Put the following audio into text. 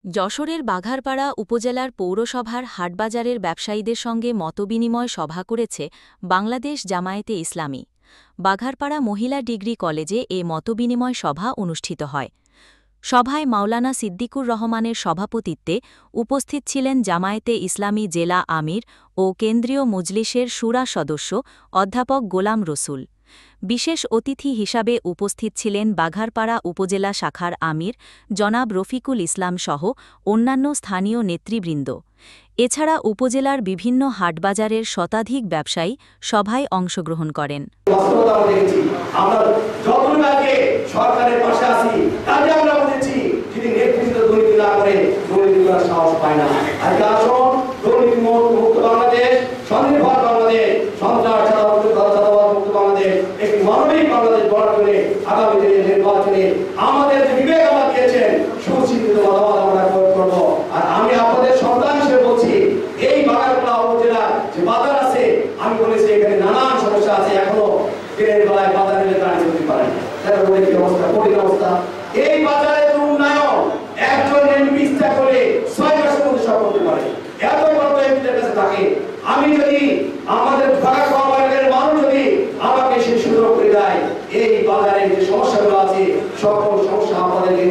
যশোরের বাঘারপাড়া উপজেলার পৌরসভার হাটবাজারের ব্যবসায়ীদের সঙ্গে মতবিনিময় সভা করেছে বাংলাদেশ জামায়াতে ইসলামী। বাঘারপাড়া মহিলা ডিগ্রি কলেজে এ মতবিনিময় সভা অনুষ্ঠিত হয়। সভায় মাওলানা সিদ্দিকুর রহমানের সভাপতিত্বে উপস্থিত ছিলেন জামায়াতে ইসলামী জেলা আমির ও কেন্দ্রীয় মজলিসের শুরা সদস্য অধ্যাপক গোলাম রসুল। বিশেষ অতিথি হিসাবে উপস্থিত ছিলেন বাঘারপাড়া উপজেলা শাখার আমির জনাব রফিকুল ইসলাম সহ অন্যান্য স্থানীয় নেতৃবৃন্দ। এছাড়া উপজেলার বিভিন্ন হাটবাজারের শতাধিক ব্যবসায়ী সভায় অংশগ্রহণ করেন। মানবিক বাংলাদেশ গড়ার জন্য আগামী দিনের নির্বাচনে আমাদের যে বিবেক আমরা দিয়েছেন সুচিন্তিত মতামত আমরা প্রয়োগ করবো। আর আমি আপনাদের সন্তান হিসেবে বলছি, এই বাঘারপাড়া উপজেলা যে বাজার আছে, আমি বলেছি এখানে নানান সমস্যা আছে, এখনো দিনের বেলায় বাজার নিলে গাড়ি চলতে পারে না। কি অবস্থা, কঠিন অবস্থা। এই বাজারের উন্নয়ন একজন এমপি ইচ্ছা করে 6 মাসের মধ্যে সব করতে পারে, এত বড় এমপিদের কাছে থাকে। আমি যদি আমাদের বাঘারপাড়ার মানুষ যদি আমাকে সে সুযোগ করে দেয়, এই বাজারে যে সমস্যাগুলো আছে সকল সমস্যা আমাদেরকে